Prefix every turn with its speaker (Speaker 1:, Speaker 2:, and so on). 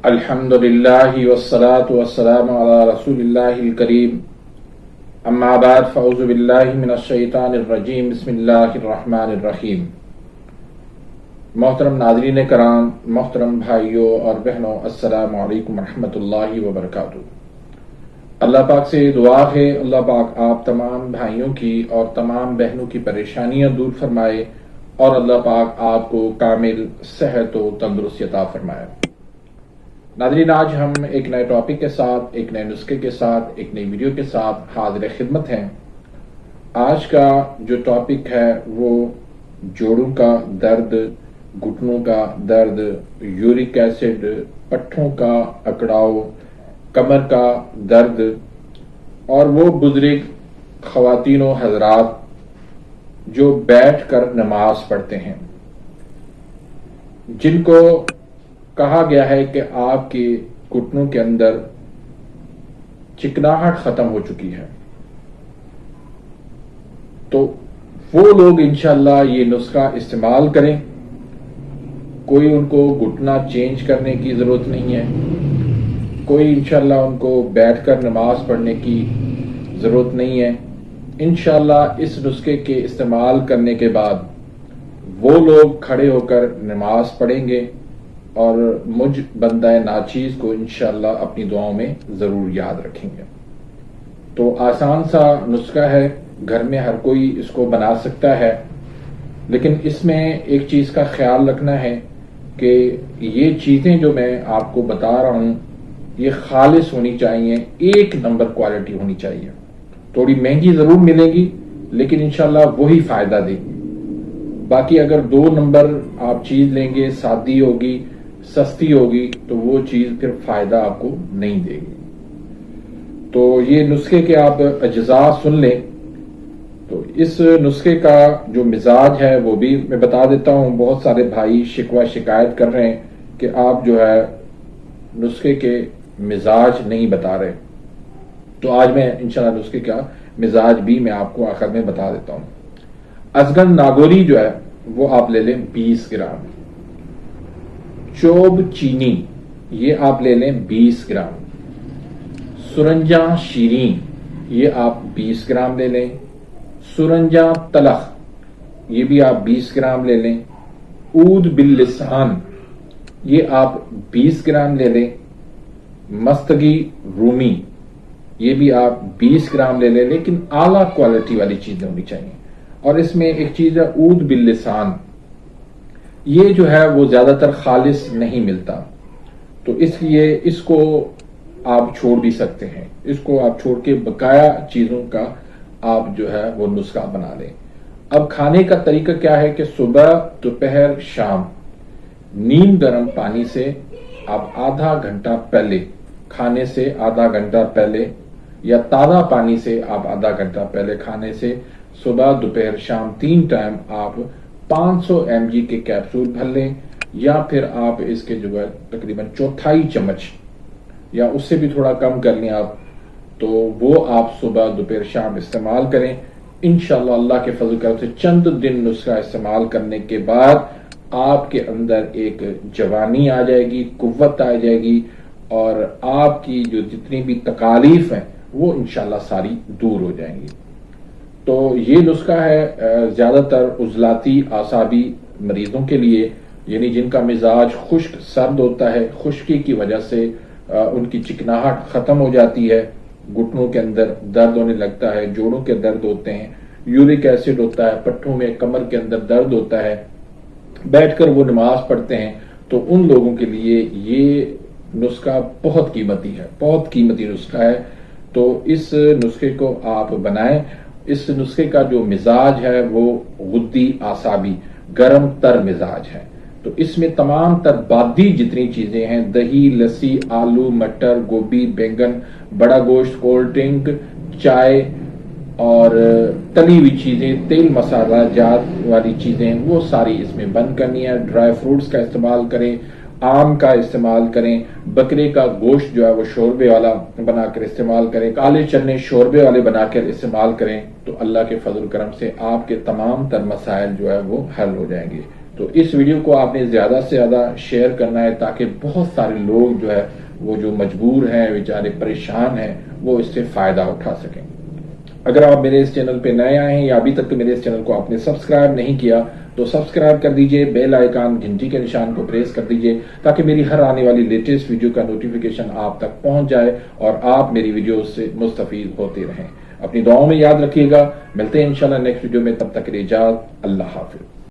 Speaker 1: الحمدللہ والصلاة والسلام علی رسول اللہ الکریم اما بعد فاعوذ باللہ من الشیطان الرجیم بسم اللہ الرحمن الرحیم۔ محترم ناظرین کرام، محترم بھائیوں اور بہنوں، السلام علیکم ورحمۃ اللہ وبرکاتہ۔ اللہ پاک سے دعا ہے اللہ پاک آپ تمام بھائیوں کی اور تمام بہنوں کی پریشانیاں دور فرمائے اور اللہ پاک آپ کو کامل صحت و تندرستی عطا فرمائے۔ ناظرین، آج ہم ایک نئے ٹاپک کے ساتھ، ایک نئے نسخے کے ساتھ، ایک نئی ویڈیو کے ساتھ حاضر خدمت ہیں۔ آج کا جو ٹاپک ہے وہ جوڑوں کا درد، گھٹنوں کا درد، یورک ایسڈ، پٹھوں کا اکڑاؤ، کمر کا درد اور وہ بزرگ خواتین و حضرات جو بیٹھ کر نماز پڑھتے ہیں، جن کو کہا گیا ہے کہ آپ کے گھٹنوں کے اندر چکناہٹ ختم ہو چکی ہے، تو وہ لوگ انشاءاللہ یہ نسخہ استعمال کریں۔ کوئی ان کو گھٹنا چینج کرنے کی ضرورت نہیں ہے، کوئی انشاءاللہ ان کو بیٹھ کر نماز پڑھنے کی ضرورت نہیں ہے۔ انشاءاللہ اس نسخے کے استعمال کرنے کے بعد وہ لوگ کھڑے ہو کر نماز پڑھیں گے اور مجھ بندہ ناچیز کو انشاءاللہ اپنی دعاؤں میں ضرور یاد رکھیں گے۔ تو آسان سا نسخہ ہے، گھر میں ہر کوئی اس کو بنا سکتا ہے، لیکن اس میں ایک چیز کا خیال رکھنا ہے کہ یہ چیزیں جو میں آپ کو بتا رہا ہوں یہ خالص ہونی چاہیے، ایک نمبر کوالٹی ہونی چاہیے۔ تھوڑی مہنگی ضرور ملے گی لیکن انشاءاللہ وہی فائدہ دے گی۔ باقی اگر 2 نمبر آپ چیز لیں گے، سادی ہوگی، سستی ہوگی، تو وہ چیز پھر فائدہ آپ کو نہیں دے گی۔ تو یہ نسخے کے آپ اجزاء سن لیں۔ تو اس نسخے کا جو مزاج ہے وہ بھی میں بتا دیتا ہوں۔ بہت سارے بھائی شکوہ شکایت کر رہے ہیں کہ آپ جو ہے نسخے کے مزاج نہیں بتا رہے، تو آج میں انشاءاللہ نسخے کا مزاج بھی میں آپ کو آخر میں بتا دیتا ہوں۔ ازگن ناگوری جو ہے وہ آپ لے لیں 20 گرام، چوب چینی یہ آپ لے لیں 20 گرام، سرنجا شیریں یہ آپ 20 گرام لے لیں، سرنجا تلخ یہ بھی آپ 20 گرام لے لیں، عود باللسان یہ آپ 20 گرام لے لیں، مستگی رومی یہ بھی آپ 20 گرام لے لیں، لیکن اعلیٰ کوالٹی والی چیزیں ہونی چاہیے۔ اور اس میں ایک چیز ہے عود باللسان، یہ جو ہے وہ زیادہ تر خالص نہیں ملتا، تو اس لیے اس کو آپ چھوڑ بھی سکتے ہیں، اس کو آپ چھوڑ کے بقایا چیزوں کا آپ جو ہے وہ نسخہ بنا لیں۔ اب کھانے کا طریقہ کیا ہے کہ صبح، دوپہر، شام نیم گرم پانی سے آپ آدھا گھنٹہ پہلے، کھانے سے آدھا گھنٹہ پہلے، یا تازہ پانی سے آپ آدھا گھنٹہ پہلے کھانے سے صبح، دوپہر، شام 3 ٹائم آپ 500 mg کے کیپسول بھر لیں، یا پھر آپ اس کے جو ہے تقریباً 1/4 چمچ یا اس سے بھی تھوڑا کم کر لیں آپ، تو وہ آپ صبح، دوپہر، شام استعمال کریں۔ انشاءاللہ اللہ کے فضل کرم سے چند دن نسخہ استعمال کرنے کے بعد آپ کے اندر ایک جوانی آ جائے گی، قوت آ جائے گی، اور آپ کی جو جتنی بھی تکالیف ہیں وہ انشاءاللہ ساری دور ہو جائیں گی۔ تو یہ نسخہ ہے زیادہ تر عضلاتی اعصابی مریضوں کے لیے، یعنی جن کا مزاج خشک سرد ہوتا ہے، خشکی کی وجہ سے ان کی چکناہٹ ختم ہو جاتی ہے، گھٹنوں کے اندر درد ہونے لگتا ہے، جوڑوں کے درد ہوتے ہیں، یورک ایسڈ ہوتا ہے، پٹھوں میں کمر کے اندر درد ہوتا ہے، بیٹھ کر وہ نماز پڑھتے ہیں، تو ان لوگوں کے لیے یہ نسخہ بہت قیمتی ہے، بہت قیمتی نسخہ ہے۔ تو اس نسخے کو آپ بنائیں۔ اس نسخے کا جو مزاج ہے وہ غدی اعصابی، گرم تر مزاج ہے۔ تو اس میں تمام تر بادی جتنی چیزیں ہیں، دہی، لسی، آلو، مٹر، گوبھی، بینگن، بڑا گوشت، کولڈ ڈرنک، چائے اور تلی ہوئی چیزیں، تیل مسالہ جات والی چیزیں، وہ ساری اس میں بند کرنی ہے۔ ڈرائی فروٹس کا استعمال کریں، آم کا استعمال کریں، بکرے کا گوشت جو ہے وہ شوربے والا بنا کر استعمال کریں، کالے چنے شوربے والے بنا کر استعمال کریں، تو اللہ کے فضل و کرم سے آپ کے تمام تر مسائل جو ہے وہ حل ہو جائیں گے۔ تو اس ویڈیو کو آپ نے زیادہ سے زیادہ شیئر کرنا ہے تاکہ بہت سارے لوگ جو ہے وہ جو مجبور ہیں بیچارے پریشان ہیں وہ اس سے فائدہ اٹھا سکیں. اگر آپ میرے اس چینل پہ نئے آئے ہیں یا ابھی تک میرے اس چینل کو آپ نے سبسکرائب نہیں کیا تو سبسکرائب کر دیجئے, بیل آئیکن گھنٹی کے نشان کو پریس کر دیجئے تاکہ میری ہر آنے والی لیٹسٹ ویڈیو کا نوٹیفیکیشن آپ تک پہنچ جائے اور آپ میری ویڈیوز سے مستفید ہوتے رہیں. اپنی دعاؤں میں یاد رکھیے گا. ملتے ہیں انشاءاللہ نیکسٹ ویڈیو میں, تب تک کے لیے اجازت. اللہ حافظ.